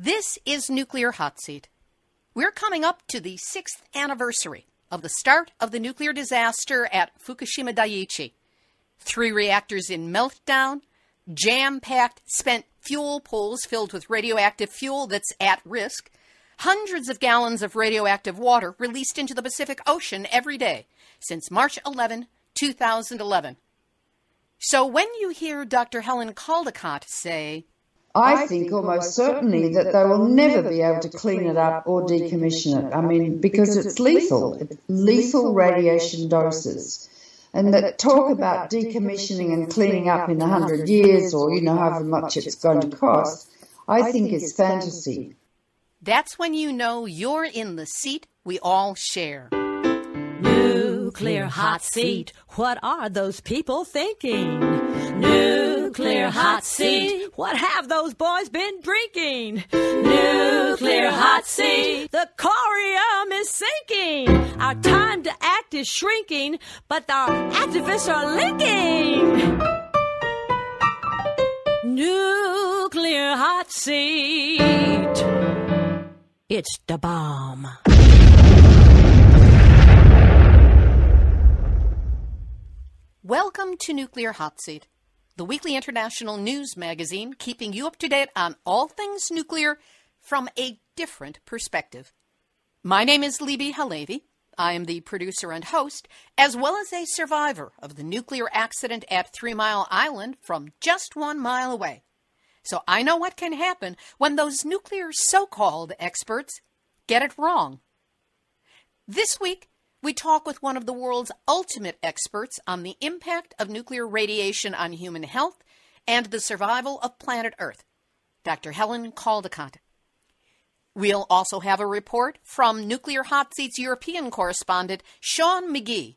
This is Nuclear Hot Seat. We're coming up to the 6th anniversary of the start of the nuclear disaster at Fukushima Daiichi. 3 reactors in meltdown, jam-packed spent fuel pools filled with radioactive fuel that's at risk, hundreds of gallons of radioactive water released into the Pacific Ocean every day since March 11, 2011. So when you hear Dr. Helen Caldicott say, I think almost certainly that they will never be able to clean it up or decommission it. I mean, because it's lethal radiation doses. And that talk about decommissioning and cleaning up in 100 years or, however much it's going to cost, I think is fantasy. That's when you know you're in the seat we all share. Nuclear hot seat, what are those people thinking? Nuclear hot seat, what have those boys been drinking? Nuclear hot seat, the corium is sinking. Our time to act is shrinking, but our activists are linking. Nuclear hot seat, it's the bomb. Welcome to Nuclear Hot Seat, the weekly international news magazine keeping you up to date on all things nuclear from a different perspective. My name is Libby Halevi. I am the producer and host, as well as a survivor of the nuclear accident at 3 Mile Island from just 1 mile away. So I know what can happen when those nuclear so-called experts get it wrong. This week, we talk with one of the world's ultimate experts on the impact of nuclear radiation on human health and the survival of planet Earth, Dr. Helen Caldicott. We'll also have a report from Nuclear Hot Seat's European correspondent, Sean McGee,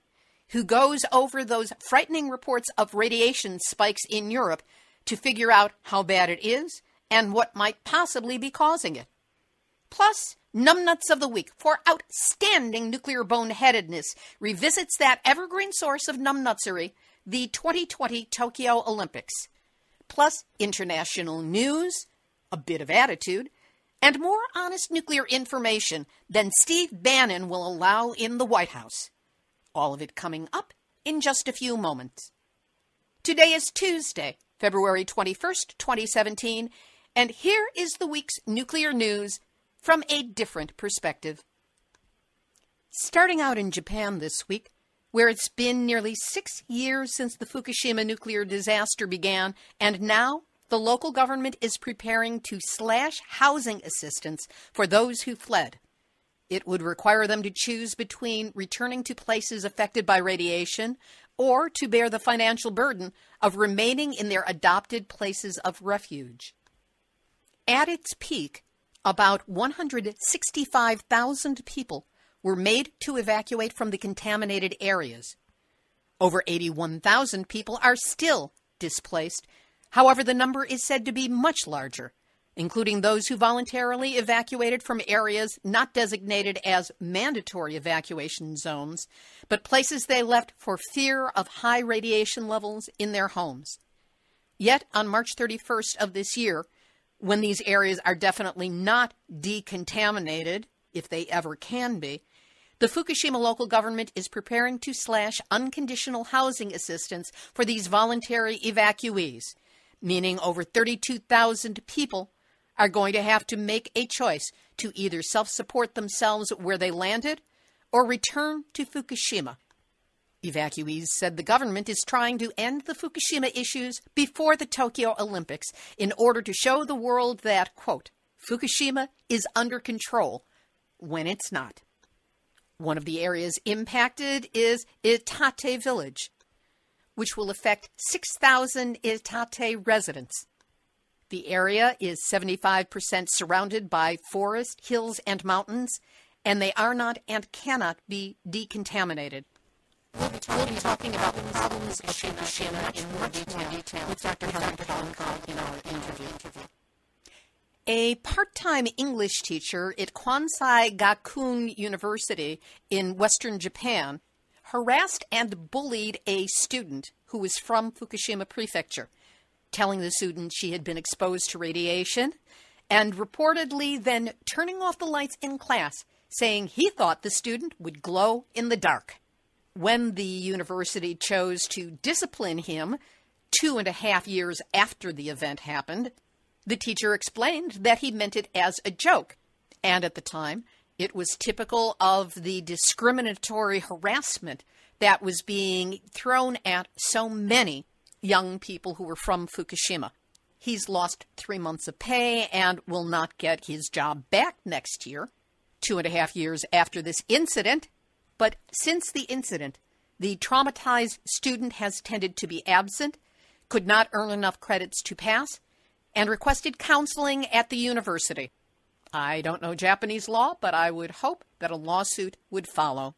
who goes over those frightening reports of radiation spikes in Europe to figure out how bad it is and what might possibly be causing it. Plus, Numbnuts of the Week for outstanding nuclear boneheadedness revisits that evergreen source of numbnutsery, the 2020 Tokyo Olympics. Plus, international news, a bit of attitude, and more honest nuclear information than Steve Bannon will allow in the White House. All of it coming up in just a few moments. Today is Tuesday, February 21st, 2017, and here is the week's nuclear news from a different perspective. Starting out in Japan this week, where it's been nearly 6 years since the Fukushima nuclear disaster began, and now the local government is preparing to slash housing assistance for those who fled. It would require them to choose between returning to places affected by radiation or to bear the financial burden of remaining in their adopted places of refuge. At its peak, about 165,000 people were made to evacuate from the contaminated areas. Over 81,000 people are still displaced. However, the number is said to be much larger, including those who voluntarily evacuated from areas not designated as mandatory evacuation zones, but places they left for fear of high radiation levels in their homes. Yet, on March 31st of this year, when these areas are definitely not decontaminated, if they ever can be, the Fukushima local government is preparing to slash unconditional housing assistance for these voluntary evacuees, meaning over 32,000 people are going to have to make a choice to either self-support themselves where they landed or return to Fukushima. Evacuees said the government is trying to end the Fukushima issues before the Tokyo Olympics in order to show the world that, quote, Fukushima is under control when it's not. One of the areas impacted is Iitate Village, which will affect 6,000 Iitate residents. The area is 75% surrounded by forest, hills, and mountains, and they are not and cannot be decontaminated. We'll be talking about the problems of Fukushima in more detail with Dr. Helen Caldicott in our interview. A part-time English teacher at Kwansei Gakun University in western Japan harassed and bullied a student who was from Fukushima Prefecture, telling the student she had been exposed to radiation and reportedly then turning off the lights in class, saying he thought the student would glow in the dark. When the university chose to discipline him 2.5 years after the event happened, the teacher explained that he meant it as a joke, and at the time, it was typical of the discriminatory harassment that was being thrown at so many young people who were from Fukushima. He's lost 3 months of pay and will not get his job back next year, 2.5 years after this incident. But since the incident, the traumatized student has tended to be absent, could not earn enough credits to pass, and requested counseling at the university. I don't know Japanese law, but I would hope that a lawsuit would follow.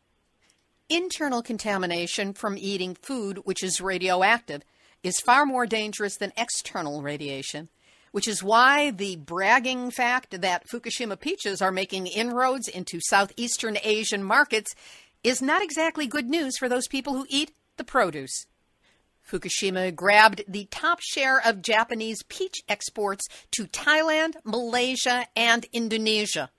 Internal contamination from eating food which is radioactive is far more dangerous than external radiation, which is why the bragging fact that Fukushima peaches are making inroads into Southeastern Asian markets is not exactly good news for those people who eat the produce. Fukushima grabbed the top share of Japanese peach exports to Thailand, Malaysia, and Indonesia.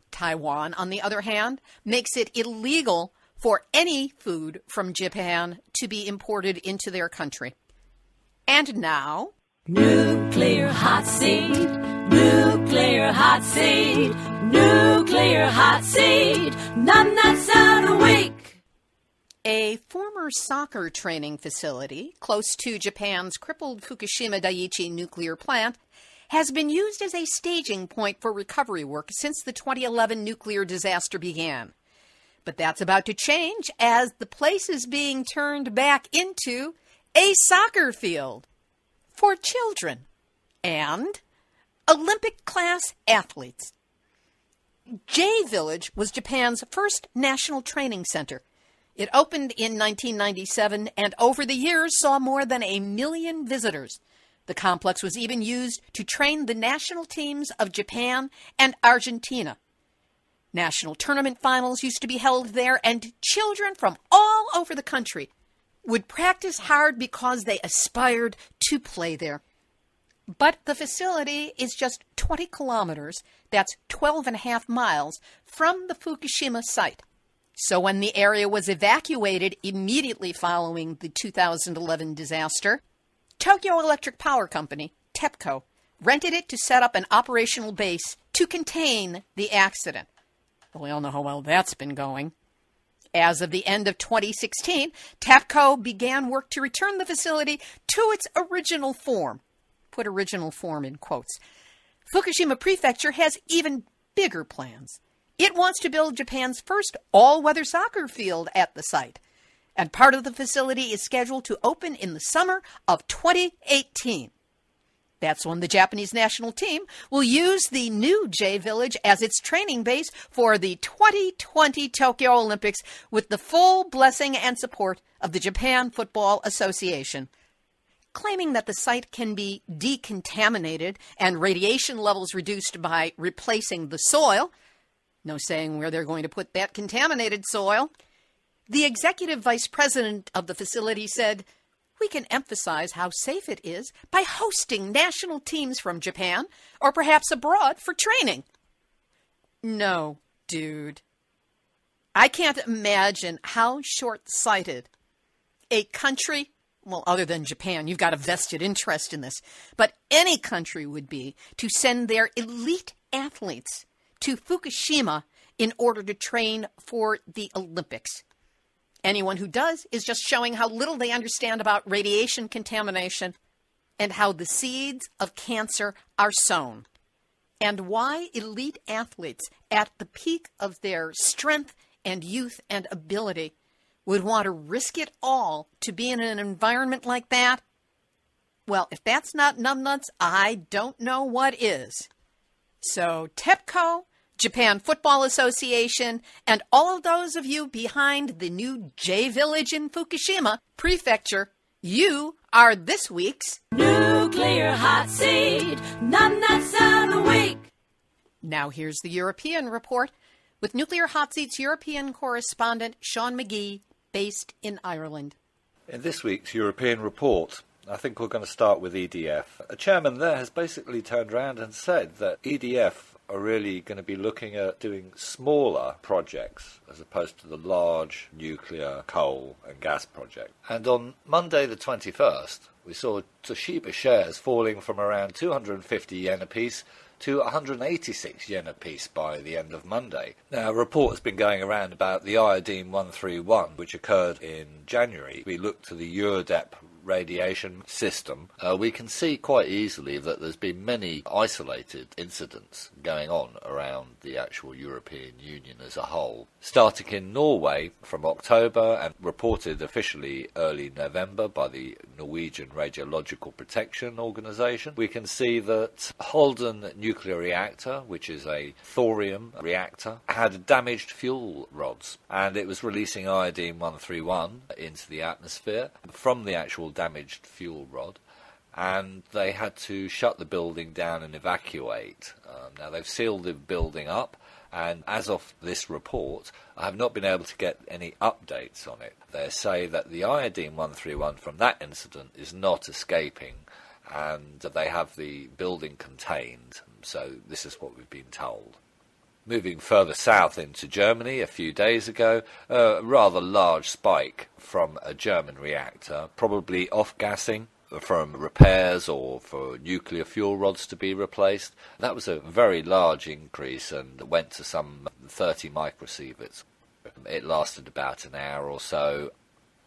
Taiwan, on the other hand, makes it illegal for any food from Japan to be imported into their country. And now, nuclear hot seat, nuclear hot seat, nuclear hot seat, numbnuts of the week. A former soccer training facility close to Japan's crippled Fukushima Daiichi nuclear plant has been used as a staging point for recovery work since the 2011 nuclear disaster began. But that's about to change as the place is being turned back into a soccer field for children and Olympic-class athletes. J-Village was Japan's first national training center. It opened in 1997 and over the years saw more than 1 million visitors. The complex was even used to train the national teams of Japan and Argentina. National tournament finals used to be held there, and children from all over the country would practice hard because they aspired to play there. But the facility is just 20 kilometers, that's 12.5 miles, from the Fukushima site. So when the area was evacuated immediately following the 2011 disaster, Tokyo Electric Power Company, TEPCO, rented it to set up an operational base to contain the accident. Well, we all know how well that's been going. As of the end of 2016, TEPCO began work to return the facility to its original form. Put original form in quotes. Fukushima Prefecture has even bigger plans. It wants to build Japan's first all-weather soccer field at the site. And part of the facility is scheduled to open in the summer of 2018. That's when the Japanese national team will use the new J-Village as its training base for the 2020 Tokyo Olympics with the full blessing and support of the Japan Football Association. Claiming that the site can be decontaminated and radiation levels reduced by replacing the soil, no saying where they're going to put that contaminated soil, the executive vice president of the facility said, "We can emphasize how safe it is by hosting national teams from Japan or perhaps abroad for training." No, dude. I can't imagine how short-sighted a country, well, other than Japan, you've got a vested interest in this, but any country would be to send their elite athletes to Fukushima in order to train for the Olympics. Anyone who does is just showing how little they understand about radiation contamination and how the seeds of cancer are sown, and why elite athletes at the peak of their strength and youth and ability would want to risk it all to be in an environment like that. Well, if that's not numbnuts, I don't know what is. So TEPCO, Japan Football Association, and all of those of you behind the new J-Village in Fukushima Prefecture, you are this week's Nuclear Hot Seat, numbnuts of the week. Now here's the European report with Nuclear Hot Seat's European correspondent Sean McGee, based in Ireland. In this week's European report, I think we're going to start with EDF. A chairman there has basically turned around and said that EDF are really going to be looking at doing smaller projects as opposed to the large nuclear, coal and gas project. And on Monday the 21st, we saw Toshiba shares falling from around 250 yen apiece to 186 yen apiece by the end of Monday. Now, a report has been going around about the iodine 131, which occurred in January. We looked to the URDEP radiation system. We can see quite easily that there's been many isolated incidents going on around the actual European Union as a whole, starting in Norway from October and reported officially early November by the Norwegian Radiological Protection Organisation. We can see that Halden nuclear reactor, which is a thorium reactor, had damaged fuel rods, and it was releasing iodine 131 into the atmosphere from the actual damaged fuel rod, and they had to shut the building down and evacuate. Now they've sealed the building up, and as of this report, I have not been able to get any updates on it. They say that the iodine 131 from that incident is not escaping, and they have the building contained, so this is what we've been told. Moving further south into Germany a few days ago, a rather large spike from a German reactor, probably off-gassing from repairs or for nuclear fuel rods to be replaced. That was a very large increase and went to some 30 microsieverts. It lasted about an hour or so.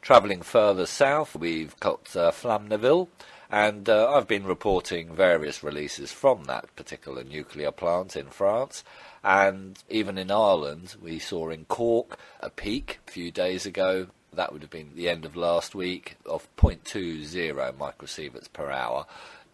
Travelling further south, we've got Flamanville, and I've been reporting various releases from that particular nuclear plant in France. And even in Ireland, we saw in Cork a peak a few days ago. That would have been the end of last week, of 0.20 microsieverts per hour.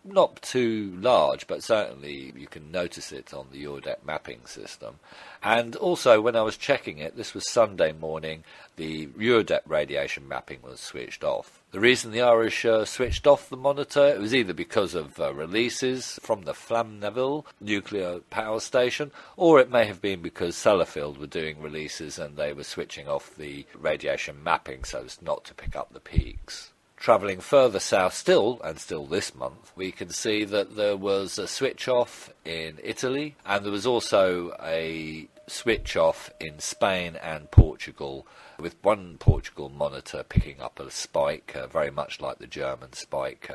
Not too large, but certainly you can notice it on the URDEP mapping system. And also, when I was checking it, this was Sunday morning, the URDEP radiation mapping was switched off. The reason the Irish switched off the monitor, it was either because of releases from the Flamanville nuclear power station, or it may have been because Sellafield were doing releases and they were switching off the radiation mapping so as not to pick up the peaks. Travelling further south still, and still this month, we can see that there was a switch off in Italy, and there was also a switch off in Spain and Portugal, with one Portugal monitor picking up a spike, very much like the German spike,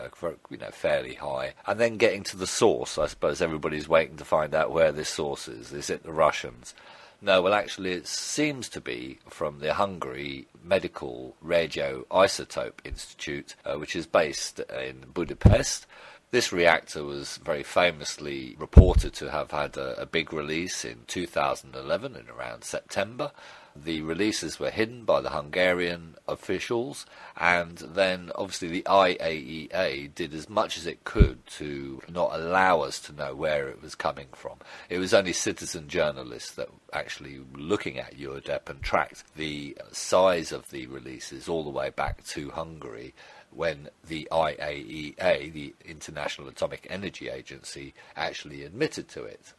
fairly high, and then getting to the source. I suppose everybody's waiting to find out where this source is. Is it the Russians? No, well, actually, it seems to be from the Hungary Medical Radioisotope Institute, which is based in Budapest. This reactor was very famously reported to have had a big release in 2011 in around September. The releases were hidden by the Hungarian officials, and then obviously the IAEA did as much as it could to not allow us to know where it was coming from. It was only citizen journalists that actually looking at URDEP and tracked the size of the releases all the way back to Hungary, when the IAEA, the International Atomic Energy Agency, actually admitted to it.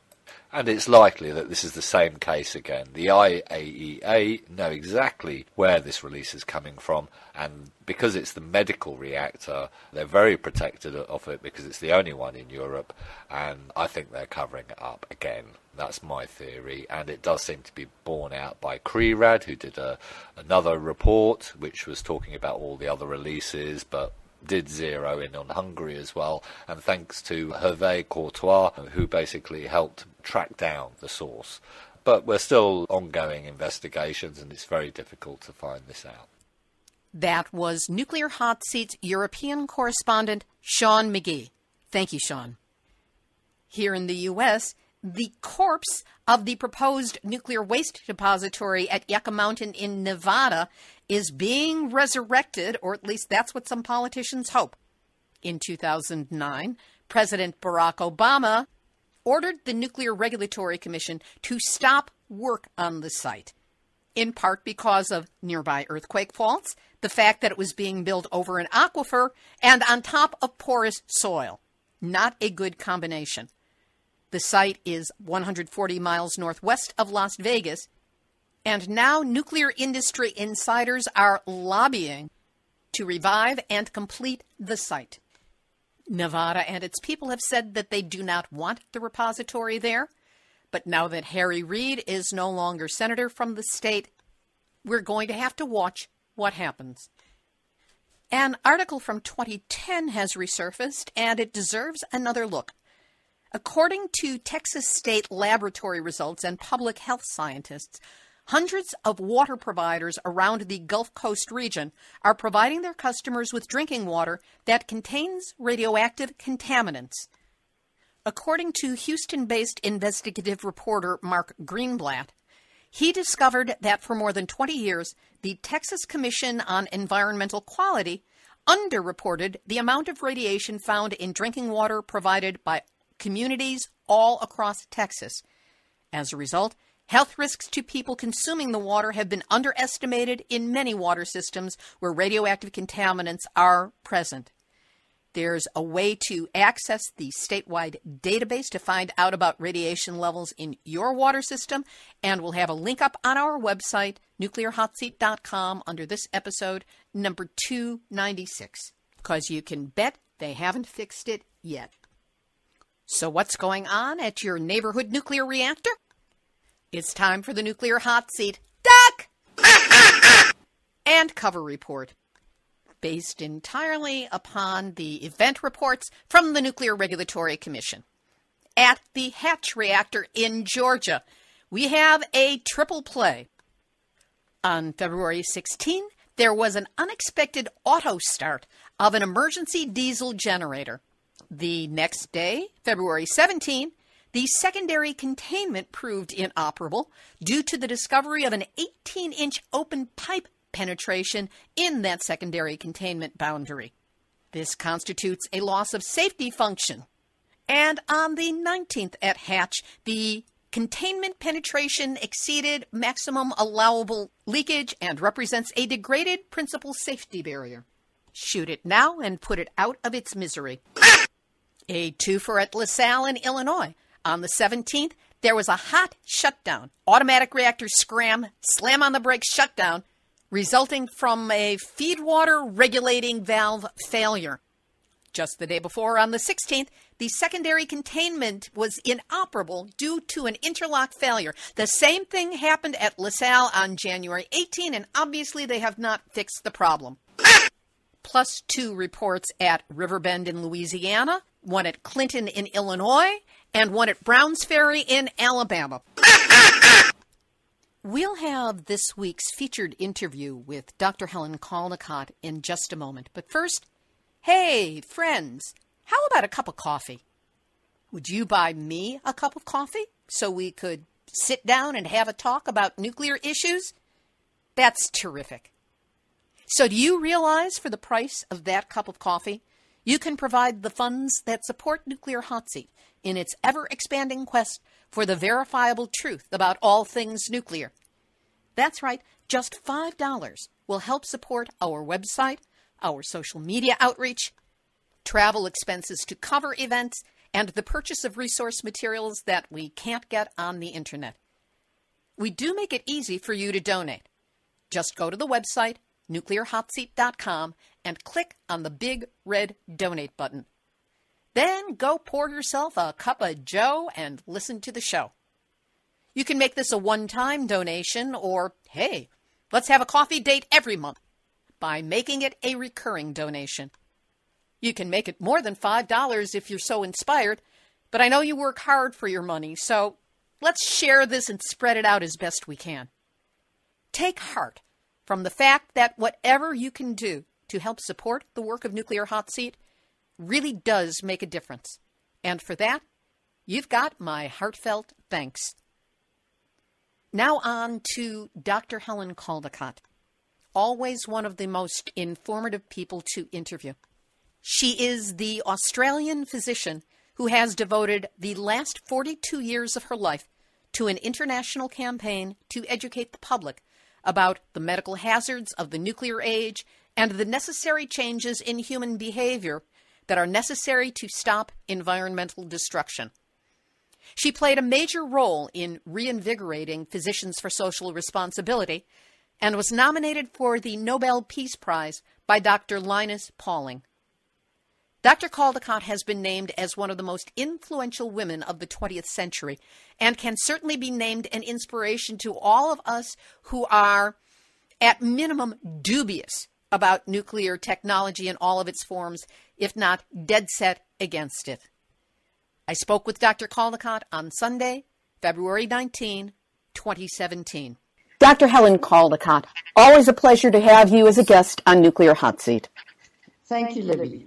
And it's likely that this is the same case again. The IAEA know exactly where this release is coming from, and because it's the medical reactor, they're very protected of it because it's the only one in Europe, and I think they're covering it up again. That's my theory, and it does seem to be borne out by CRERAD, who did another report which was talking about all the other releases, but did zero in on Hungary as well, and thanks to Hervé Courtois, who basically helped track down the source. But we're still ongoing investigations, and it's very difficult to find this out. That was Nuclear Hot Seat's European correspondent, Sean McGee. Thank you, Sean. Here in the U.S., the corpse of the proposed nuclear waste depository at Yucca Mountain in Nevada is being resurrected, or at least that's what some politicians hope. In 2009, President Barack Obama ordered the Nuclear Regulatory Commission to stop work on the site, in part because of nearby earthquake faults, the fact that it was being built over an aquifer, and on top of porous soil. Not a good combination. The site is 140 miles northwest of Las Vegas, and now nuclear industry insiders are lobbying to revive and complete the site. Nevada and its people have said that they do not want the repository there, but now that Harry Reid is no longer senator from the state, we're going to have to watch what happens. An article from 2010 has resurfaced, and it deserves another look. According to Texas State Laboratory results and public health scientists, hundreds of water providers around the Gulf Coast region are providing their customers with drinking water that contains radioactive contaminants. According to Houston-based investigative reporter Mark Greenblatt, he discovered that for more than 20 years, the Texas Commission on Environmental Quality underreported the amount of radiation found in drinking water provided by communities all across Texas. As a result, health risks to people consuming the water have been underestimated in many water systems where radioactive contaminants are present. There's a way to access the statewide database to find out about radiation levels in your water system, and we'll have a link up on our website, nuclearhotseat.com, under this episode, number 296, because you can bet they haven't fixed it yet. So what's going on at your neighborhood nuclear reactor? It's time for the Nuclear Hot Seat. Duck! And cover report, based entirely upon the event reports from the Nuclear Regulatory Commission. At the Hatch reactor in Georgia, we have a triple play. On February 16, there was an unexpected auto start of an emergency diesel generator. The next day, February 17, the secondary containment proved inoperable due to the discovery of an 18-inch open pipe penetration in that secondary containment boundary. This constitutes a loss of safety function. And on the 19th at Hatch, the containment penetration exceeded maximum allowable leakage and represents a degraded principal safety barrier. Shoot it now and put it out of its misery. A twofer at LaSalle in Illinois. On the 17th, there was a hot shutdown, automatic reactor slam on the brakes shutdown, resulting from a feed water regulating valve failure. Just the day before, on the 16th, the secondary containment was inoperable due to an interlock failure. The same thing happened at LaSalle on January 18, and obviously they have not fixed the problem. Plus 2 reports at Riverbend in Louisiana, one at Clinton in Illinois, and one at Browns Ferry in Alabama. We'll have this week's featured interview with Dr. Helen Caldicott in just a moment. But first, hey, friends, how about a cup of coffee? Would you buy me a cup of coffee so we could sit down and have a talk about nuclear issues? That's terrific. So do you realize for the price of that cup of coffee, you can provide the funds that support Nuclear Hot Seat in its ever-expanding quest for the verifiable truth about all things nuclear? That's right, just $5 will help support our website, our social media outreach, travel expenses to cover events, and the purchase of resource materials that we can't get on the internet. We do make it easy for you to donate. Just go to the website, nuclearhotseat.com, and click on the big red donate button. Then go pour yourself a cup of joe and listen to the show. You can make this a one-time donation or, hey, let's have a coffee date every month by making it a recurring donation. You can make it more than $5 if you're so inspired, but I know you work hard for your money, so let's share this and spread it out as best we can. Take heart from the fact that whatever you can do to help support the work of Nuclear Hot Seat really does make a difference. And for that, you've got my heartfelt thanks. Now on to Dr. Helen Caldicott, always one of the most informative people to interview. She is the Australian physician who has devoted the last 42 years of her life to an international campaign to educate the public about the medical hazards of the nuclear age and the necessary changes in human behavior that are necessary to stop environmental destruction. She played a major role in reinvigorating Physicians for Social Responsibility and was nominated for the Nobel Peace Prize by Dr. Linus Pauling. Dr. Caldicott has been named as one of the most influential women of the 20th century and can certainly be named an inspiration to all of us who are, at minimum, dubious about nuclear technology in all of its forms, if not dead set against it. I spoke with Dr. Caldicott on Sunday, February 19, 2017. Dr. Helen Caldicott, always a pleasure to have you as a guest on Nuclear Hot Seat. Thank you, Libby.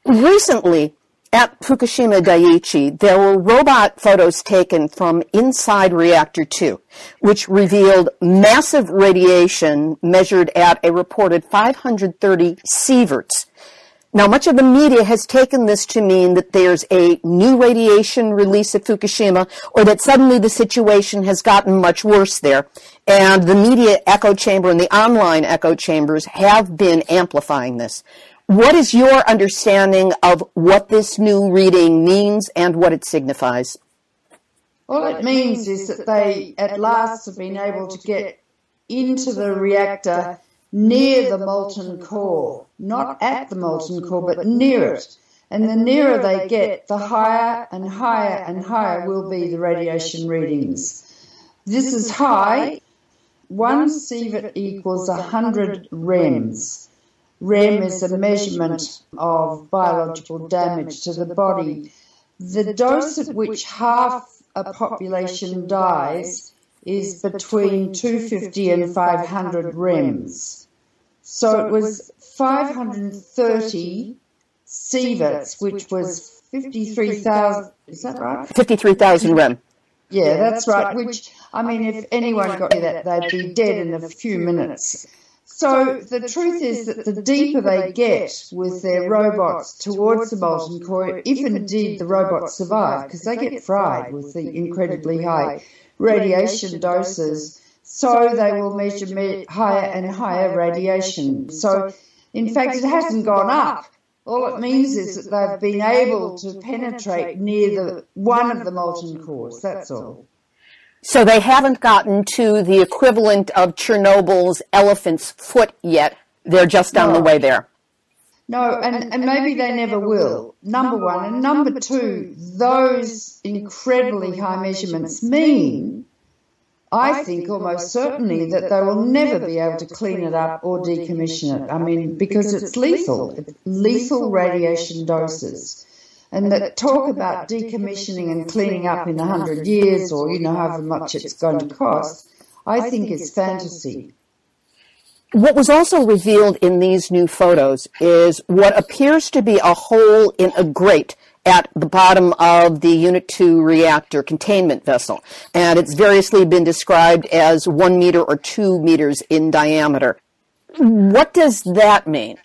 Recently, at Fukushima Daiichi, there were robot photos taken from inside Reactor 2, which revealed massive radiation measured at a reported 530 sieverts. Now, much of the media has taken this to mean that there's a new radiation release at Fukushima, or that suddenly the situation has gotten much worse there. And the media echo chamber and the online echo chambers have been amplifying this. What is your understanding of what this new reading means and what it signifies? All it means is that they at last have been able to get into the reactor near the molten core, not at the molten core, but near it. And the nearer they get, the higher and higher and higher will be the radiation readings. This is high. 1 sievert equals 100 rems. Rem is a measurement of biological damage to the body. The dose at which half a population dies is between 250 and 500 rems. So it was 530 sieverts, which was 53,000, is that right? 53,000 rem. Yeah, that's right, which, I mean, if anyone got that, they'd be dead in a few minutes. So the truth is that the deeper they get with their robots towards the molten core, if indeed the robots survive, because they get fried with the incredibly high radiation doses, so they will measure higher and higher radiation. So, in fact, it hasn't gone up. All it means is that they've been able to penetrate near one of the molten cores, that's all. So they haven't gotten to the equivalent of Chernobyl's elephant's foot yet. They're just on the way there. No, and maybe they never will, number one. And number two, those incredibly high measurements mean, I think almost certainly, that they will never be able to clean it up or decommission it. I mean, because it's lethal. It's lethal radiation doses. And that talk about decommissioning and cleaning up in 100 years or, however much it's going to cost, I think is fantasy. What was also revealed in these new photos is what appears to be a hole in a grate at the bottom of the Unit 2 reactor containment vessel. And it's variously been described as 1 meter or 2 meters in diameter. What does that mean?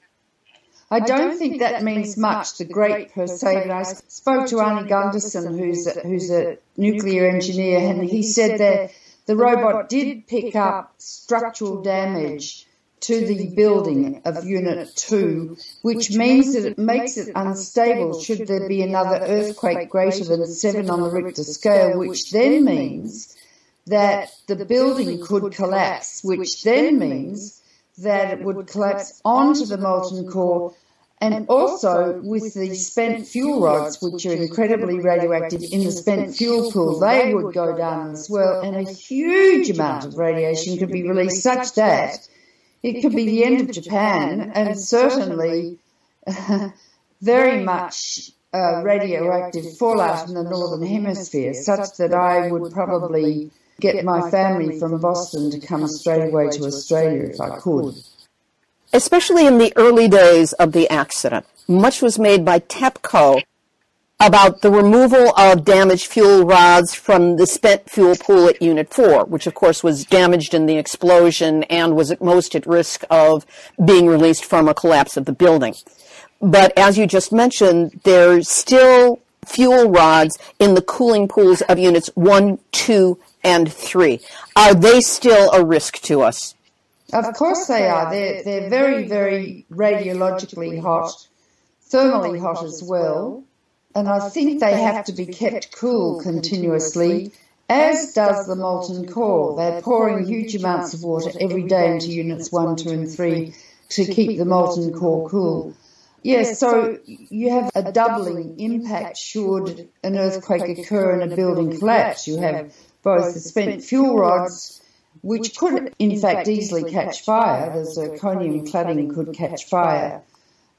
I don't think that means much, the grate per se, but I spoke to Arnie Gunderson, who's a nuclear engineer, and he said that the robot did pick up structural damage to the building of Unit 2, which means that it makes it unstable should there be another earthquake greater than 7 on the Richter scale, which then means that the building could collapse, which then means that it would collapse onto the molten core, and also with the spent fuel rods, which are incredibly radioactive in the spent fuel pool, they would go down as well, and a huge amount of radiation could be released such that it could be the end of Japan, and certainly very much radioactive fallout in the northern hemisphere, such that I would probably get my family from Boston to come straight away to Australia if I could. Especially in the early days of the accident, much was made by TEPCO about the removal of damaged fuel rods from the spent fuel pool at Unit 4, which of course was damaged in the explosion and was at most at risk of being released from a collapse of the building. But as you just mentioned, there's still fuel rods in the cooling pools of Units 1, 2, and 3. Are they still a risk to us? Of course they are. They're very, very radiologically hot, thermally hot as well, and I think they have to be kept cool continuously, as does the molten core. They're pouring huge amounts of water every day into Units 1, 2 and 3 to keep the molten core cool. Yes, so you have a doubling impact should an earthquake occur and a building collapse. You have both the spent fuel rods, which could in fact easily catch fire. The zirconium cladding could catch fire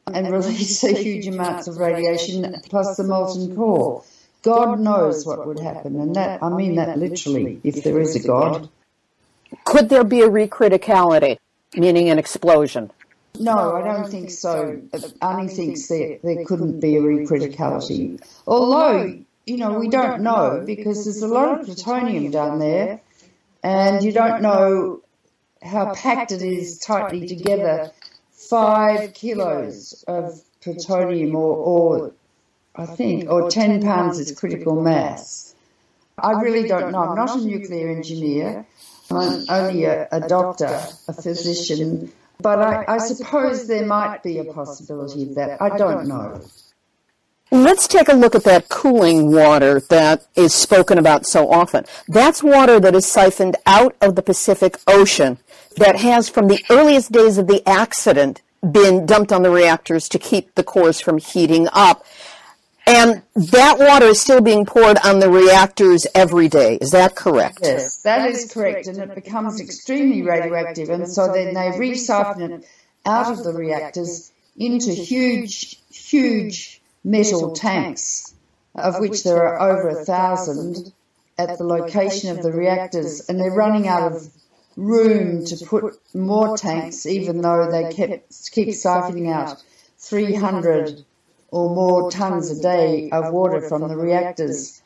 and release a huge amounts of radiation, plus the molten core. God knows what would happen, and that, I mean that literally, if there is a God. Could there be a recriticality, meaning an explosion? No, I don't think so. Arnie thinks there couldn't be a recriticality. Although, you know, we don't know, because there's a lot of plutonium down there, and you don't know how packed it is tightly together. 5 kilos of plutonium or 10 pounds is critical mass. I really don't know. I'm not a nuclear engineer. I'm only a doctor, a physician. But I suppose there might be a possibility of that. I don't know. Let's take a look at that cooling water that is spoken about so often. That's water that is siphoned out of the Pacific Ocean that has, from the earliest days of the accident, been dumped on the reactors to keep the cores from heating up. And that water is still being poured on the reactors every day. Is that correct? Yes, that is correct. And it becomes extremely radioactive. And so then they re-siphon it out of the reactors into huge metal tanks, of which there are over 1,000 at the location of the reactors. And they're running out of room to put more tanks, even though they keep siphoning out 300 or more tons a day of water from the reactors.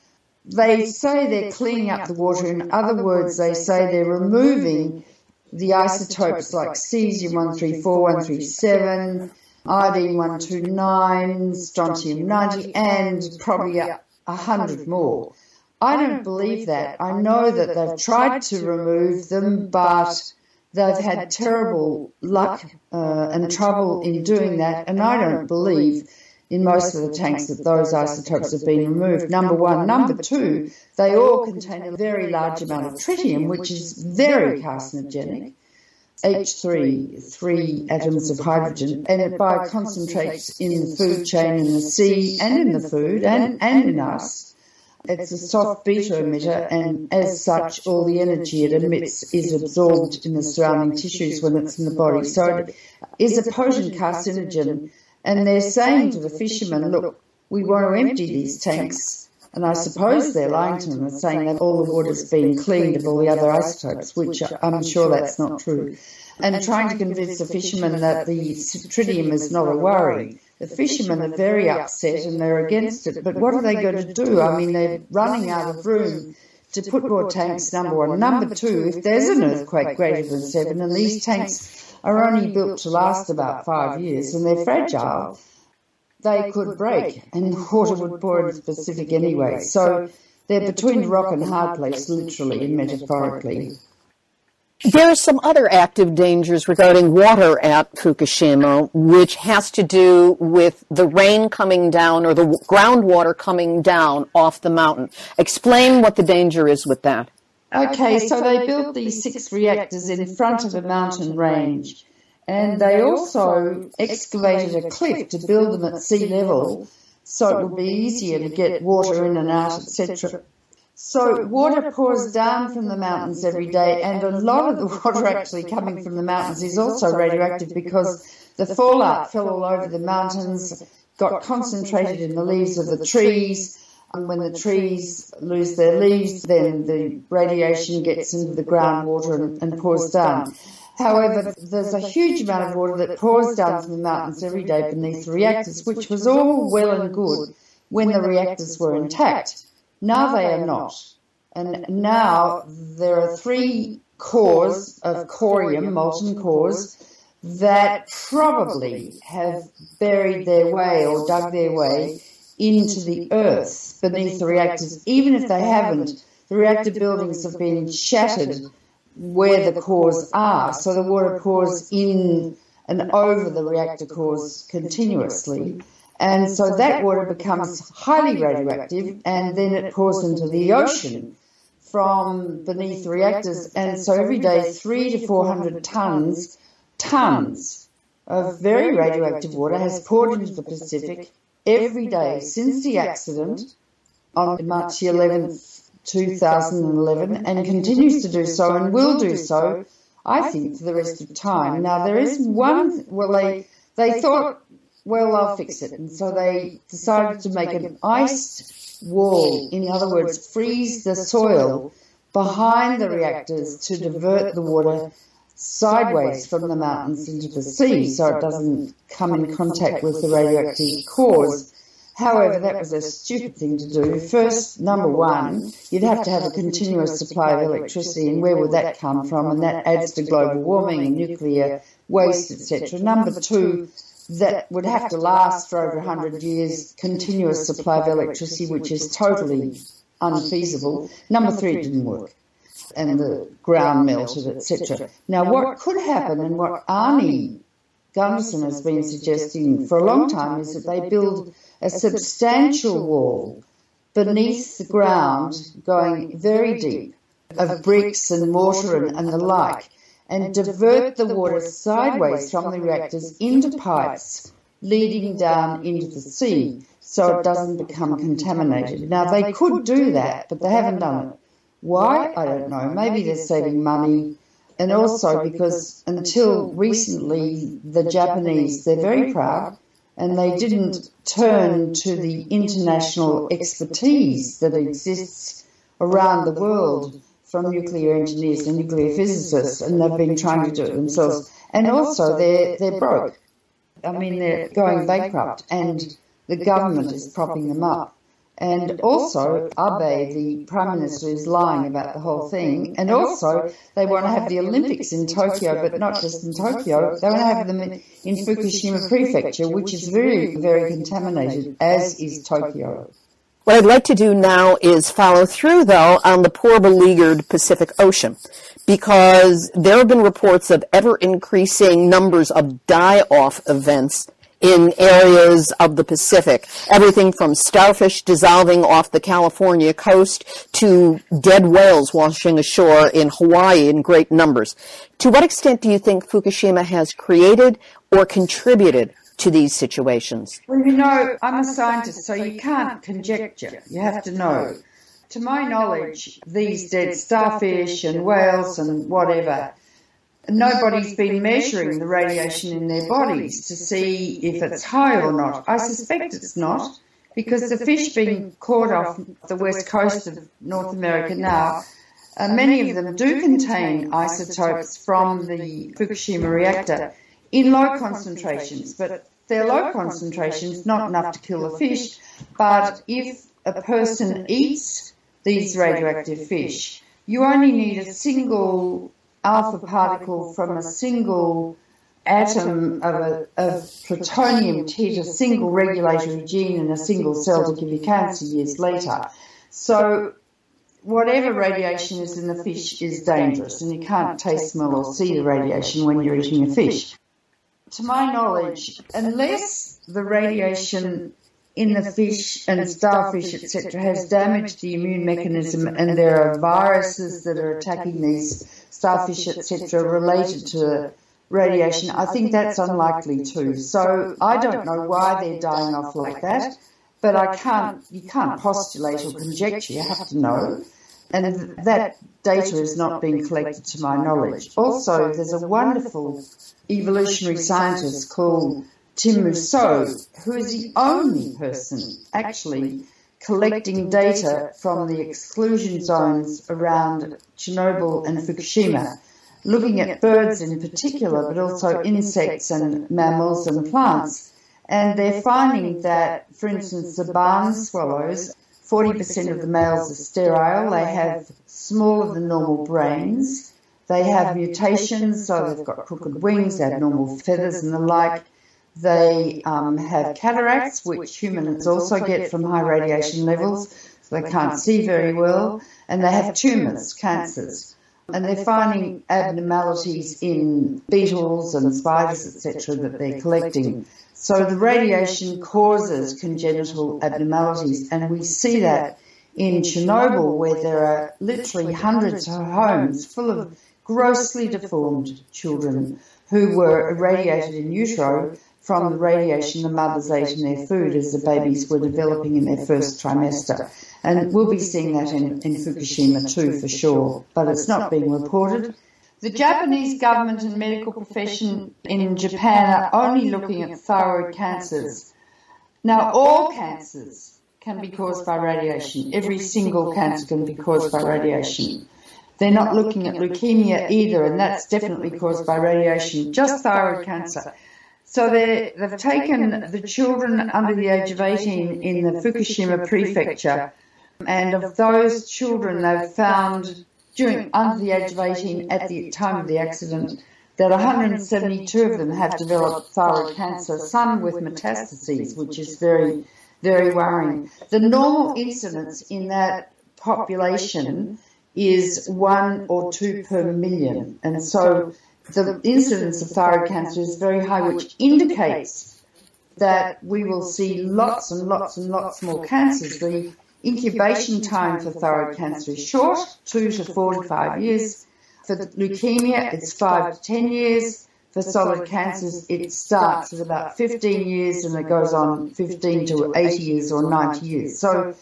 They say they're cleaning up the water. In other words, they say they're removing the isotopes like cesium-134, 137, iodine-129, strontium-90, and probably 100 more. I don't believe that. I know that they've tried to remove them, but they've had terrible luck and trouble in doing that, and I don't believe in most of the tanks that those isotopes have been removed, number one. Number two, they all contain a very large amount of tritium, which is very carcinogenic, H3, 3 atoms of hydrogen, and it bioconcentrates in the food chain, in the sea, and in the food, and in us. It's a soft beta emitter, and as such, all the energy it emits is absorbed in the surrounding tissues when it's in the body. So it is a potent carcinogen. And they're saying to the fishermen, look, we want to empty these tanks. And I suppose they're lying to them and saying that all the water's been cleaned of all the other isotopes, which I'm sure that's not true. And trying to convince the fishermen that the tritium is not a worry. The fishermen are very upset and they're against it. But what are they going to do? I mean, they're running out of room to put more tanks, number one. Number two, if there's an earthquake greater than 7, and these tanks are only built to last about 5 years, and they're fragile, they could break, and water would pour into the Pacific anyway. So they're between rock and hard place, literally and metaphorically. There are some other active dangers regarding water at Fukushima, which has to do with the rain coming down or the groundwater coming down off the mountain. Explain what the danger is with that. Okay, so they built these 6 reactors in front of a mountain range, and they also excavated a cliff to build them at sea level so it would be easier to get water in and out, etc. So water pours down from the mountains every day, and a lot of the water actually coming from the mountains is also radioactive because the fallout fell all over the mountains, got concentrated in the leaves of the trees. And when the trees lose their leaves, then the radiation gets into the groundwater and pours down. However, there's a huge amount of water that pours down from the mountains every day beneath the reactors, which was all well and good when the reactors were intact. Now they are not. And now there are 3 cores of corium, molten cores, that probably have buried their way or dug their way into the earth beneath the reactors. Even if they haven't, the reactor buildings have been shattered where the cores are, so the water pours in and over the reactor cores continuously. And so that water becomes highly radioactive, and then it pours into the ocean from beneath the reactors. And so every day, 300 to 400 tons of very radioactive water has poured into the Pacific every day since the accident on March the 11th, 2011, and continues to do so and will do so, I think, for the rest of time. Now, there is one, they thought, well, I'll fix it. And so they decided to make an iced wall, in other words, freeze the soil behind the reactors to divert the water sideways from the mountains into the sea so it doesn't come in contact with the radioactive cores. However, that was a stupid thing to do. First, number one, you'd have to have a continuous supply of electricity, and where would that come from? And that adds to global warming and nuclear waste, etc. Number two, that would have to last for over 100 years, continuous supply of electricity, which is totally unfeasible. Number three, it didn't work, and the ground melted, etc. Now, what could happen, and what Arnie Gunderson has been suggesting for a long time, is that they build a substantial wall beneath the ground, going very deep, of bricks and mortar and the like, and divert the water sideways from the reactors into pipes leading down into the sea so it doesn't become contaminated. Now, they could do that, but they haven't done it. Why? I don't know. Maybe they're saving money. And also because until recently, the Japanese, they're very proud, and they didn't turn to the international expertise that exists around the world from nuclear engineers and nuclear physicists, and they've been trying to do it themselves. And also, they're broke. I mean, they're going bankrupt, and the government is propping them up. And also, Abe, the Prime Minister, is lying about the whole thing. And also, they want to have the Olympics in Tokyo, but not just in Tokyo. They want to have them in Fukushima Prefecture, which is very, very contaminated, as is Tokyo. What I'd like to do now is follow through, though, on the poor beleaguered Pacific Ocean, because there have been reports of ever-increasing numbers of die-off events in areas of the Pacific, everything from starfish dissolving off the California coast to dead whales washing ashore in Hawaii in great numbers. To what extent do you think Fukushima has created or contributed to these situations? Well, you know, I'm a scientist, so you can't conjecture. You have to know. To my knowledge, these dead starfish and whales and whatever, nobody's been measuring the radiation in their bodies to see if it's high or not. I suspect it's not, because the fish being caught off the west coast of North America now, many of them do contain isotopes from the Fukushima reactor in low concentrations, but they're low concentrations, not enough to kill the fish. But if a person eats these radioactive fish, you only need a single alpha particle from a single atom of plutonium to hit a single regulatory gene in a single cell to give you cancer years later. So whatever radiation is in the fish is dangerous, and you can't taste, smell or see the radiation when you're eating a fish. To my knowledge, unless the radiation in the fish and starfish, etc., has damaged the immune mechanism and there are viruses that are attacking these starfish, etc., related to radiation, I think that's unlikely too. So I don't know why they're dying off like that, but you can't postulate or conjecture, you have to know. And that data has not been collected to my knowledge. Also, there's a wonderful evolutionary scientist called Tim Mousseau, who is the only person actually collecting data from the exclusion zones around Chernobyl and Fukushima, looking at birds in particular, but also insects and mammals and plants. And they're finding that, for instance, the barn swallows, 40% of the males are sterile, they have smaller than normal brains, they have mutations, so they've got crooked wings, abnormal feathers and the like. They have cataracts, which humans also get from high radiation levels, so they can't see very well, and they have tumours, cancers. And they're finding abnormalities in beetles and spiders, etc., that they're collecting. So the radiation causes congenital abnormalities, and we see that in Chernobyl, where there are literally hundreds of homes full of grossly deformed children who were irradiated in utero from the radiation the mothers ate in their food as the babies were developing in their first trimester. And we'll be seeing that in Fukushima too, for sure, but it's not being reported. The Japanese government and medical profession in Japan are only looking at thyroid cancers. Now, all cancers can be caused by radiation. Every single cancer can be caused by radiation. They're not looking at leukemia either, and that's definitely caused by radiation, just thyroid cancer. So they've taken the children under the age of 18 in the Fukushima prefecture, and of those children they've found under the age of 18 at the time of the accident that 172 of them have developed thyroid cancer, some with metastases, which is very, very worrying. The normal incidence in that population is 1 or 2 per million, and so the incidence of thyroid cancer is very high, which indicates that we will see lots and lots and lots more cancers. The incubation time for thyroid cancer is short, 2 to 4 to 5 years. For leukemia, it's 5 to 10 years. For solid cancers, it starts at about 15 years and it goes on 15 to 80 years or 90 years. So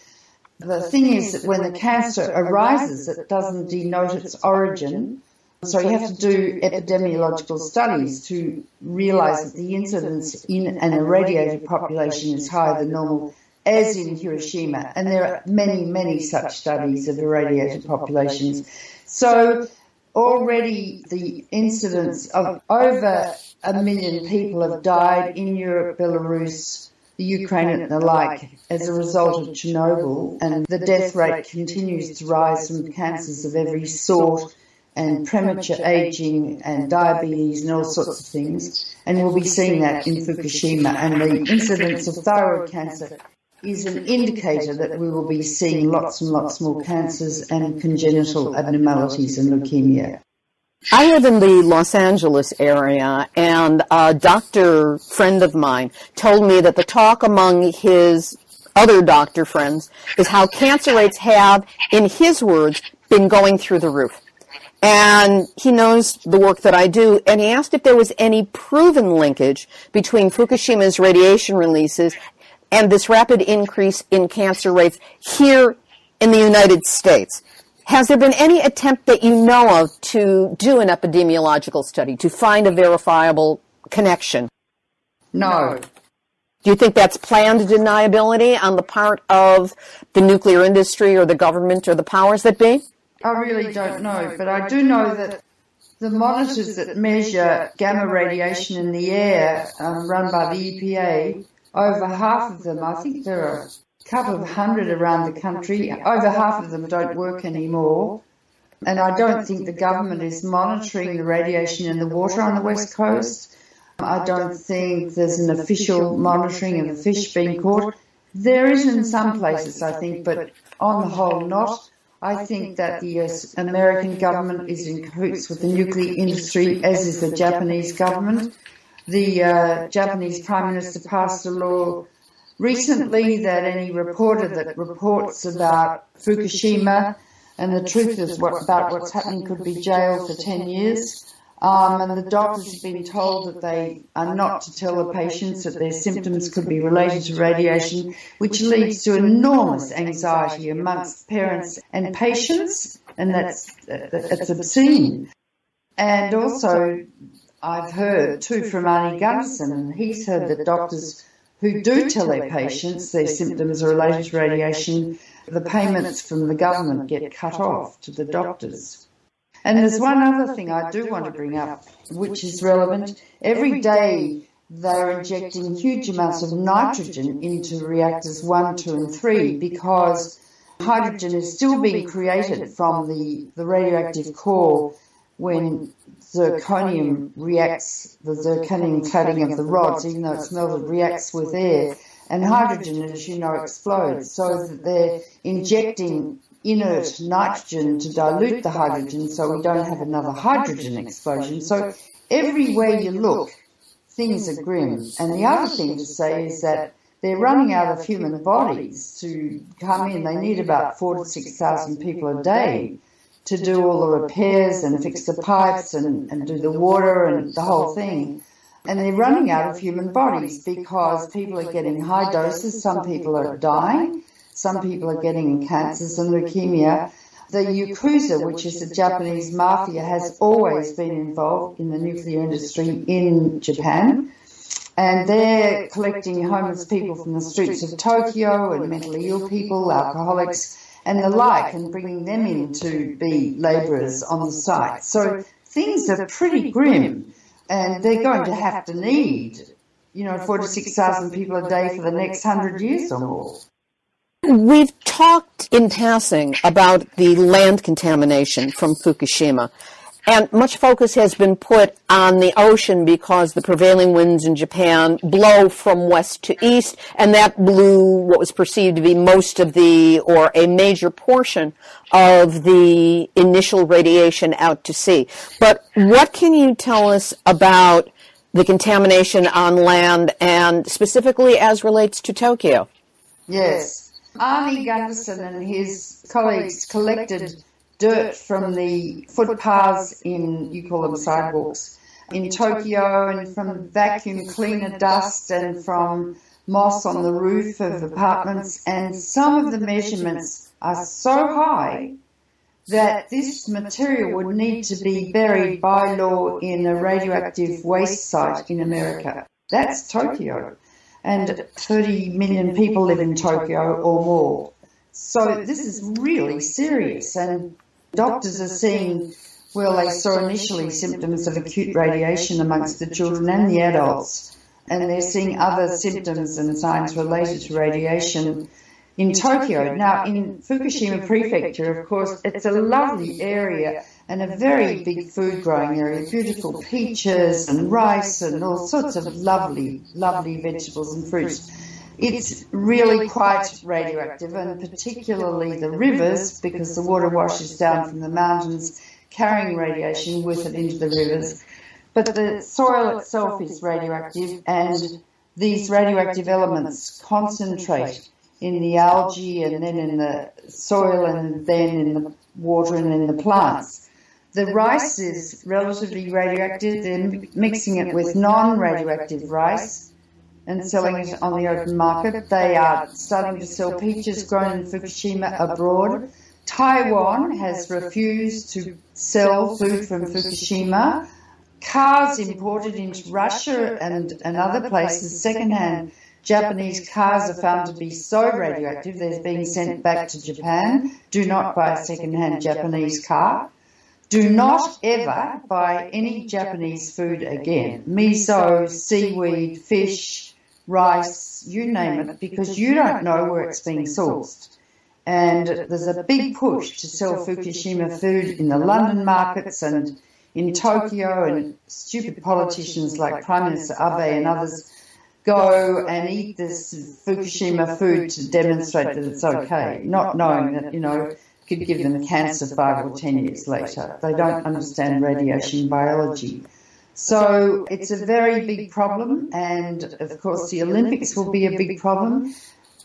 the thing is that when the cancer arises, it doesn't denote its origin. So you have to do epidemiological studies to realise that the incidence in an irradiated population is higher than normal, as in Hiroshima. And there are many, many such studies of irradiated populations. So already the incidence of over 1 million people have died in Europe, Belarus, the Ukraine and the like as a result of Chernobyl, and the death rate continues to rise from cancers of every sort and premature ageing and diabetes and all sorts of things, and we'll be seeing that in Fukushima. And the incidence of thyroid cancer is an indicator that we will be seeing lots and lots more cancers and congenital abnormalities and leukemia. I live in the Los Angeles area, and a doctor friend of mine told me that the talk among his other doctor friends is how cancer rates have, in his words, been going through the roof. And he knows the work that I do, and he asked if there was any proven linkage between Fukushima's radiation releases and this rapid increase in cancer rates here in the United States. Has there been any attempt that you know of to do an epidemiological study, to find a verifiable connection? No. Do you think that's planned deniability on the part of the nuclear industry or the government or the powers that be? I really don't know, but I do know that the monitors that measure gamma radiation in the air, run by the EPA, over half of them, I think there are a couple of hundred around the country, over half of them don't work anymore. And I don't think the government is monitoring the radiation in the water on the West Coast. I don't think there's an official monitoring of the fish being caught. There is in some places, I think, but on the whole not. I think that the American government is in cahoots with the nuclear industry, as is the Japanese government. The Japanese Prime Minister passed a law recently that any reporter that reports about Fukushima and the truth is about what's happening could be jailed for 10 years. And the doctors have been told that they are not to tell the patients that their symptoms could be related to radiation, which leads to enormous anxiety amongst parents and patients, and that's obscene. And also, I've heard too from Arnie Gunderson, and he's heard that doctors who do tell their patients their symptoms are related to radiation, the payments from the government get cut off to the doctors. And there's one other thing I do want to bring up, which is relevant. Every day they're injecting huge amounts of nitrogen into reactors 1, 2 and 3 because hydrogen is still being created from the radioactive core when zirconium reacts, the zirconium cladding of the rods, even though it's melted, reacts with air. And hydrogen, as you know, explodes. So that they're injecting inert nitrogen to dilute the hydrogen so we don't have another hydrogen explosion. So everywhere you look, things are grim. And the other thing to say is that they're running out of human bodies to come in. They need about 4,000 to 6,000 people a day to do all the repairs and fix the pipes and do the water and the whole thing. And they're running out of human bodies because people are getting high doses, some people are dying, some people are getting cancers and leukemia. The Yakuza, which is the Japanese mafia, has always been involved in the nuclear industry in Japan. And they're collecting homeless people from the streets of Tokyo and mentally ill people, alcoholics, and the like, and bringing them in to be labourers on the site. So things are pretty grim, and they're going to have to need, 4,000 to 6,000 people a day for the next 100 years or more. We've talked in passing about the land contamination from Fukushima, and much focus has been put on the ocean because the prevailing winds in Japan blow from west to east, and that blew what was perceived to be most of or a major portion of the initial radiation out to sea. But what can you tell us about the contamination on land, and specifically as relates to Tokyo? Yes. Arnie Gunderson and his colleagues collected dirt from the footpaths you call them sidewalks, in Tokyo, and from vacuum cleaner dust and from moss on the roof of apartments. And some of the measurements are so high that this material would need to be buried by law in a radioactive waste site in America. That's Tokyo. And 30 million people live in Tokyo or more. So this is really serious, and doctors are seeing, they saw initially symptoms of acute radiation amongst the children and the adults, and they're seeing other symptoms and signs related to radiation in Tokyo. Now, in Fukushima Prefecture, of course, it's a lovely area and a very big food growing area, beautiful peaches and rice and all sorts of lovely, lovely vegetables and fruits. It's really quite radioactive, and particularly the rivers, because the water washes down from the mountains, carrying radiation with it into the rivers. But the soil itself is radioactive, and these radioactive elements concentrate in the algae and then in the soil and then in the water and in the plants. The rice is relatively radioactive. They're mixing it with non-radioactive rice and selling it on the open market. They are starting to sell peaches grown in Fukushima abroad. Taiwan has refused to sell food from Fukushima. Cars imported into Russia and other places, second-hand Japanese cars are found to be so radioactive they're being sent back to Japan. Do not buy a second-hand Japanese car. Do not ever buy any Japanese food again. Miso, seaweed, fish, rice, you name it, because you don't know where it's being sourced. And there's a big push to sell Fukushima food in the London markets and in Tokyo, and stupid politicians like Prime Minister Abe and others go and eat this Fukushima food to demonstrate that it's okay, not knowing that, could give them cancer 5 or 10 years later. They don't understand radiation biology. So it's a very big problem, and of course the Olympics will be a big problem.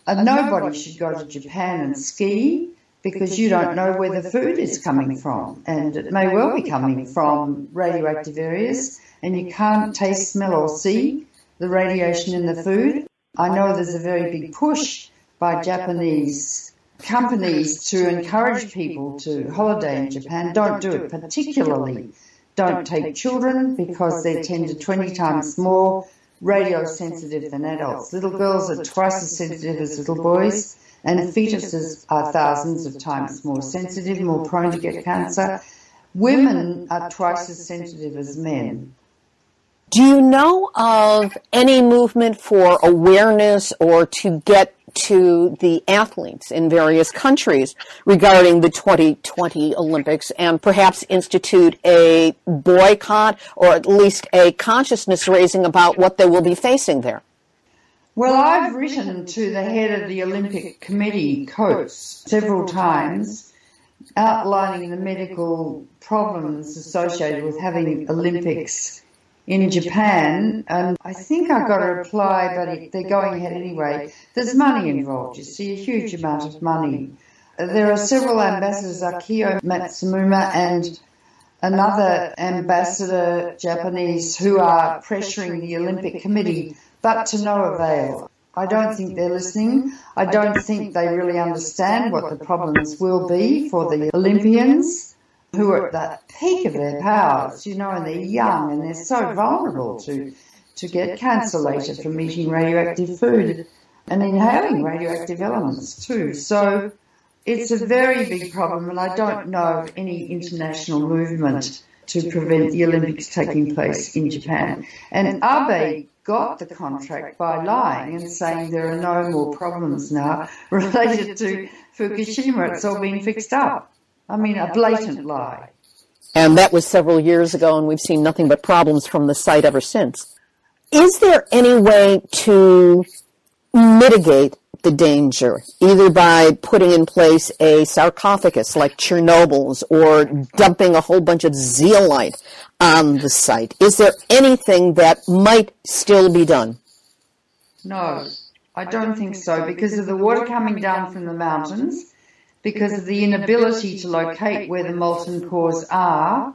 Nobody should go to Japan and ski because you don't know where the food is coming from, and it may well be coming from radioactive areas, and you can't taste, smell or see the radiation in the food. I know there's a very big push by Japanese companies to encourage people to holiday in Japan. Don't do it, particularly don't take children, because they're 10 to 20 times more radiosensitive than adults. Little girls are twice as sensitive as little boys, and fetuses are thousands of times more sensitive, more prone to get cancer. Women are twice as sensitive as men. Do you know of any movement for awareness or to get to the athletes in various countries regarding the 2020 Olympics, and perhaps institute a boycott or at least a consciousness raising about what they will be facing there? Well, I've written to the head of the Olympic Committee, Coates, several times, outlining the medical problems associated with having Olympics in Japan, and I think I got a reply, but they're going ahead anyway. There's money involved, you see, a huge amount of money. there are several ambassadors, Akio Matsumura and another ambassador, Japanese, who are pressuring the Olympic Committee, but to no avail. I don't think they're listening. I don't think they really understand what the problems will be for the Olympians, who are at the peak of their powers, and they're young and they're so vulnerable to get cancer later from eating radioactive food and inhaling radioactive elements too. So it's a very big problem, and I don't know of any international movement to prevent the Olympics taking place in Japan. And Abe got the contract by lying and saying there are no more problems now related to Fukushima. It's all been fixed up. I mean, a blatant lie. And that was several years ago, and we've seen nothing but problems from the site ever since. Is there any way to mitigate the danger, either by putting in place a sarcophagus like Chernobyl's or dumping a whole bunch of zeolite on the site? Is there anything that might still be done? No, I don't think so, because of the water coming down from the mountains, because of the inability to locate where the molten cores are,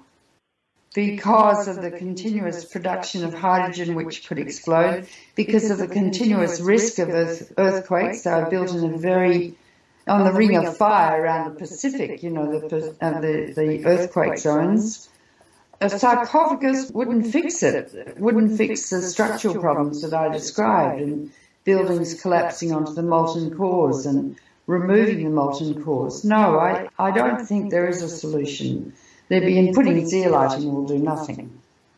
because of the continuous production of hydrogen which could explode, because of the continuous risk of earthquakes. They are built in on the ring of fire around the Pacific, the earthquake zones. A sarcophagus wouldn't fix it. It wouldn't fix the structural problems that I described, and buildings collapsing onto the molten cores and removing the molten cores. No, I don't think there is a solution. Putting zeolite in will do nothing.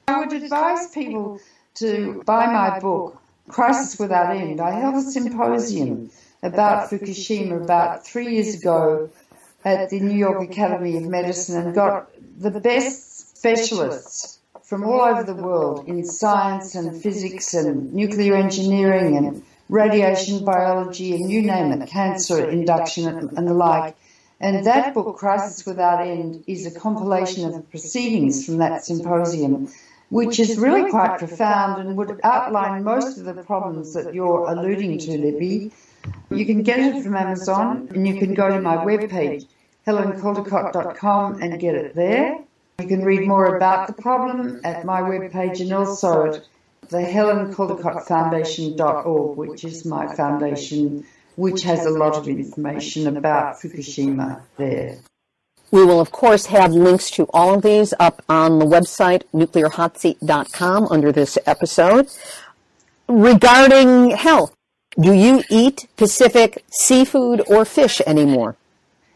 I would advise people to buy my book, Crisis Without End. I held a symposium about Fukushima about 3 years ago at the New York Academy of Medicine and got the best specialists from all over the world in science and physics and nuclear engineering and radiation biology and you name it, cancer induction and the like. And that book, Crisis Without End, is a compilation of the proceedings from that symposium, which is really quite profound and would outline most of the problems that you're alluding to, Libby. You can get it from Amazon, and you can go to my webpage, helencaldicott.com, and get it there. You can read more about the problem at my webpage and also at the HelenCaldicottFoundation.org, which is my foundation, which has a lot of information about Fukushima there. We will, of course, have links to all of these up on the website, nuclearhotseat.com, under this episode. Regarding health, do you eat Pacific seafood or fish anymore?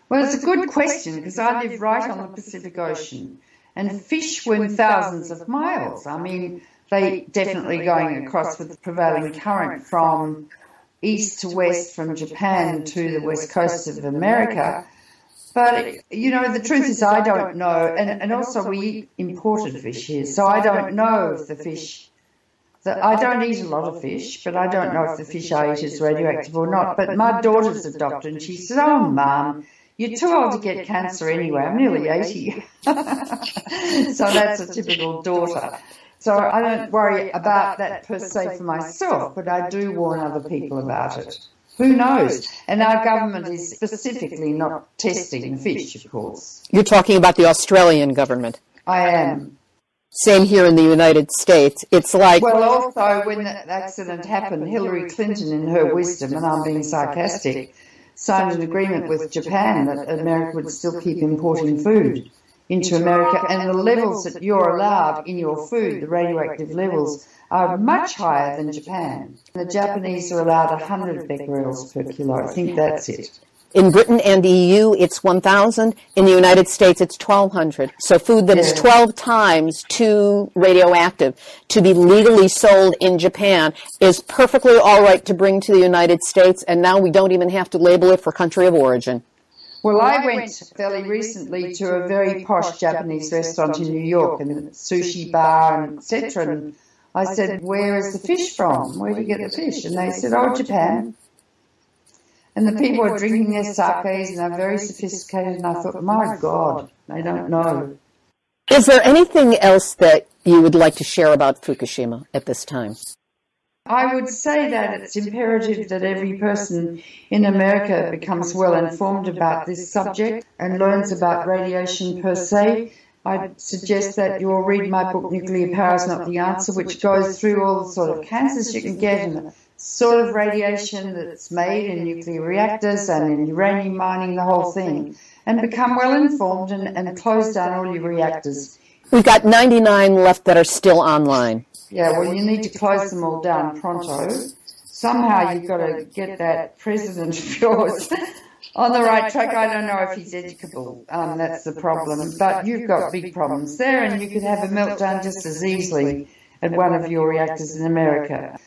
Well, it's a good question, because I live right on the Pacific Ocean, and fish swim thousands of miles. I mean, they definitely going across with the prevailing current from east to west, from Japan to the west coast of America. But, the truth is I don't know. And also we eat imported fish here, so I don't know if the fish... I don't eat a lot of fish, but I don't know if the fish I eat is radioactive or not. But my daughter's a doctor, and she said, "Oh, Mum, you're too old to get cancer anyway. I'm nearly 80. So that's a typical daughter. So I don't worry about that per se for myself, but I do warn other people about it. Who knows? And our government is specifically not testing fish, of course. You're talking about the Australian government. I am. Same here in the United States. It's like... Well, also, when that accident happened, Hillary Clinton, in her wisdom, and I'm being sarcastic, signed an agreement with Japan that America would still keep importing food into America, and the levels that you're allowed in your food, the radioactive levels, are much higher than Japan. The Japanese are allowed 100 becquerels per kilo. I think that's it. In Britain and the EU, it's 1,000. In the United States, it's 1,200. So food that is 12 times too radioactive to be legally sold in Japan is perfectly all right to bring to the United States, and now we don't even have to label it for country of origin. Well, I went fairly recently to a very posh Japanese restaurant in New York, and a sushi bar, and etc. And I said, "Where is the fish from? Where do you get the fish?" And they said, "Oh, Japan." And the people are drinking their sakes, and they're very sophisticated, and I thought, my God, they don't know. Is there anything else that you would like to share about Fukushima at this time? I would say that it's imperative that every person in America becomes well informed about this subject and learns about radiation per se. I'd suggest that you all read my book, Nuclear Power is Not the Answer, which goes through all the sort of cancers you can get and the sort of radiation that's made in nuclear reactors and in uranium mining, the whole thing, and become well informed and close down all your reactors. We've got 99 left that are still online. Yeah, well, you need to close them all down pronto. Somehow you've got to get that president of yours on the right track. I don't know if he's educable. That's the problem. But you've got big problems there, and you could have a meltdown just as easily at one of your reactors in America.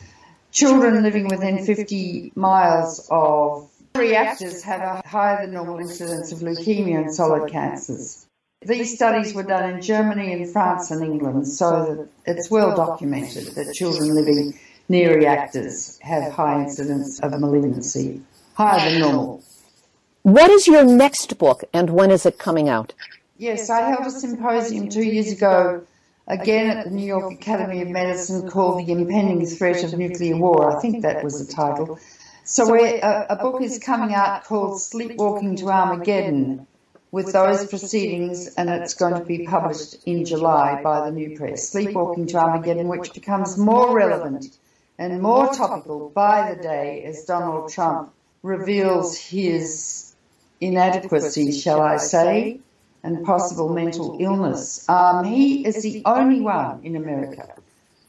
Children living within 50 miles of reactors have a higher than normal incidence of leukemia and solid cancers. These studies were done in Germany and France and England, so that it's well documented that children living near reactors have high incidence of malignancy, higher than normal. What is your next book, and when is it coming out? Yes, I held a symposium 2 years ago, again at the New York Academy of Medicine, called The Impending Threat of Nuclear War. I think that was the title. So a book is coming out called Sleepwalking to Armageddon, with those proceedings, and it's going to be published in July by the New Press. Sleepwalking to Armageddon, which becomes more relevant and more topical by the day as Donald Trump reveals his inadequacy, shall I say, and possible mental illness. He is the only one in America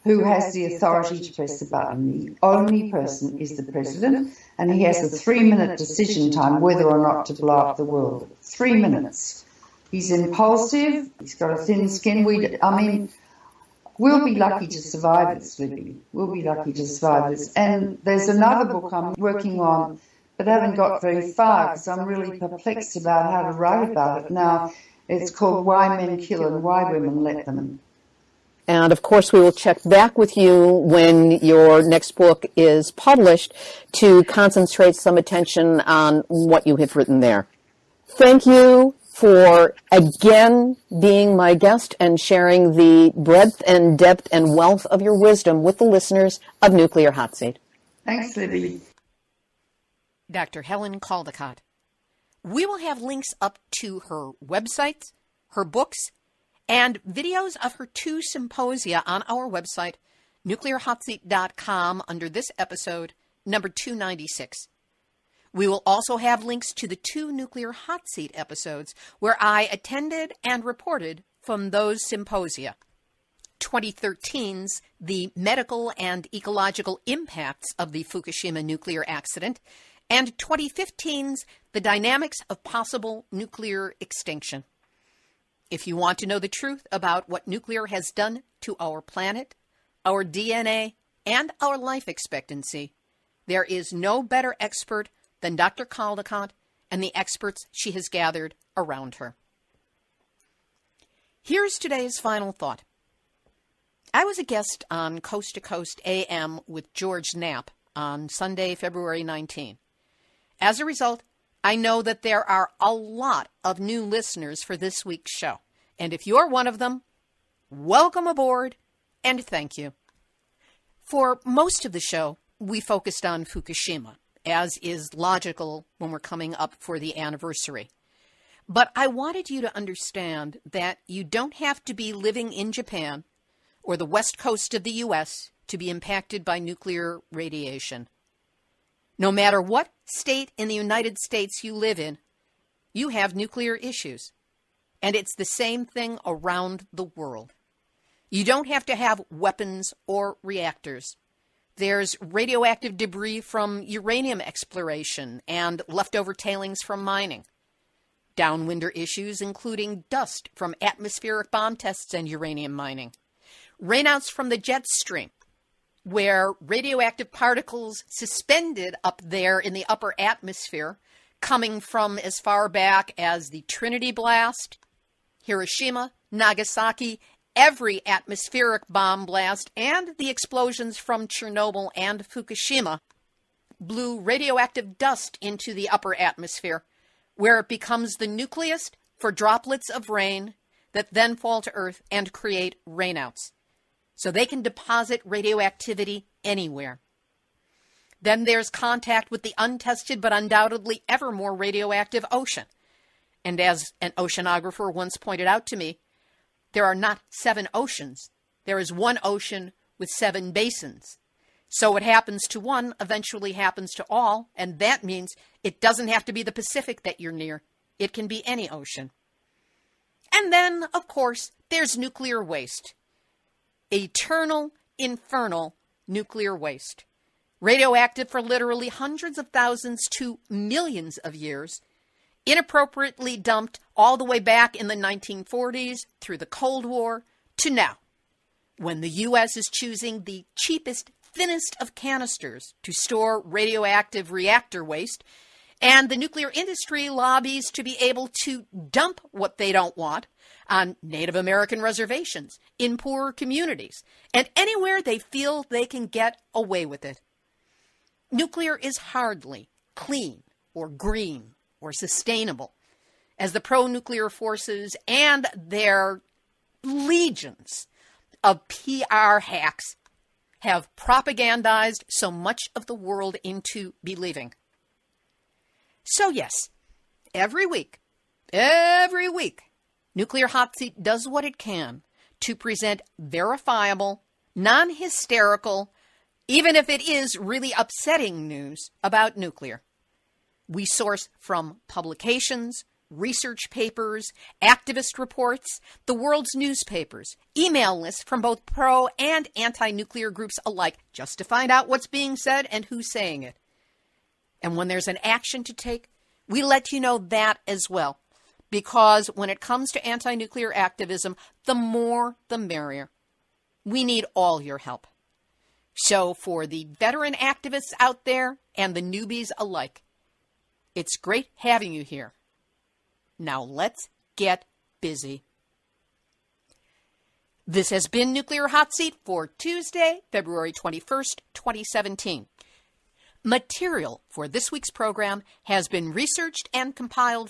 who has the authority to press the button. The only person is the president, and he has a 3-minute decision time whether or not to blow up the world. 3 minutes. He's impulsive. He's got a thin skin. We'll be lucky to survive this, Libby. We'll be lucky to survive this. And there's another book I'm working on, but haven't got very far because I'm really perplexed about how to write about it now. It's called Why Men Kill and Why Women Let Them. And, of course, we will check back with you when your next book is published to concentrate some attention on what you have written there. Thank you for, again, being my guest and sharing the breadth and depth and wealth of your wisdom with the listeners of Nuclear Hot Seat. Thanks, Libby. Dr. Helen Caldicott. We will have links up to her websites, her books, and videos of her 2 symposia on our website, nuclearhotseat.com, under this episode, number 296. We will also have links to the 2 Nuclear Hot Seat episodes where I attended and reported from those symposia. 2013's The Medical and Ecological Impacts of the Fukushima Nuclear Accident, and 2015's The Dynamics of Possible Nuclear Extinction. If you want to know the truth about what nuclear has done to our planet, our DNA, and our life expectancy, there is no better expert than Dr. Caldicott and the experts she has gathered around her. Here's today's final thought. I was a guest on Coast to Coast AM with George Knapp on Sunday, February 19. As a result, I know that there are a lot of new listeners for this week's show. And if you're one of them, welcome aboard and thank you. For most of the show, we focused on Fukushima, as is logical when we're coming up for the anniversary. But I wanted you to understand that you don't have to be living in Japan or the west coast of the U.S. to be impacted by nuclear radiation. No matter what state in the United States you live in, you have nuclear issues. And it's the same thing around the world. You don't have to have weapons or reactors. There's radioactive debris from uranium exploration and leftover tailings from mining. Downwinder issues including dust from atmospheric bomb tests and uranium mining. Rainouts from the jet stream, where radioactive particles suspended up there in the upper atmosphere, coming from as far back as the Trinity blast, Hiroshima, Nagasaki, every atmospheric bomb blast, and the explosions from Chernobyl and Fukushima, blew radioactive dust into the upper atmosphere, where it becomes the nucleus for droplets of rain that then fall to Earth and create rainouts. so they can deposit radioactivity anywhere. Then there's contact with the untested but undoubtedly ever more radioactive ocean. And as an oceanographer once pointed out to me, there are not 7 oceans. There is one ocean with 7 basins. So what happens to one eventually happens to all, and that means it doesn't have to be the Pacific that you're near. It can be any ocean. And then, of course, there's nuclear waste. Eternal, infernal nuclear waste. Radioactive for literally hundreds of thousands to millions of years, inappropriately dumped all the way back in the 1940s through the Cold War to now, when the U.S. is choosing the cheapest, thinnest of canisters to store radioactive reactor waste, and the nuclear industry lobbies to be able to dump what they don't want on Native American reservations, in poor communities, and anywhere they feel they can get away with it. Nuclear is hardly clean or green or sustainable, as the pro-nuclear forces and their legions of PR hacks have propagandized so much of the world into believing. So yes, every week, Nuclear Hot Seat does what it can to present verifiable, non-hysterical, even if it is really upsetting news about nuclear. We source from publications, research papers, activist reports, the world's newspapers, email lists from both pro and anti-nuclear groups alike, just to find out what's being said and who's saying it. And when there's an action to take, we let you know that as well. Because when it comes to anti-nuclear activism, the more the merrier. We need all your help. So for the veteran activists out there and the newbies alike, it's great having you here. Now let's get busy. This has been Nuclear Hot Seat for Tuesday, February 21st, 2017. Material for this week's program has been researched and compiled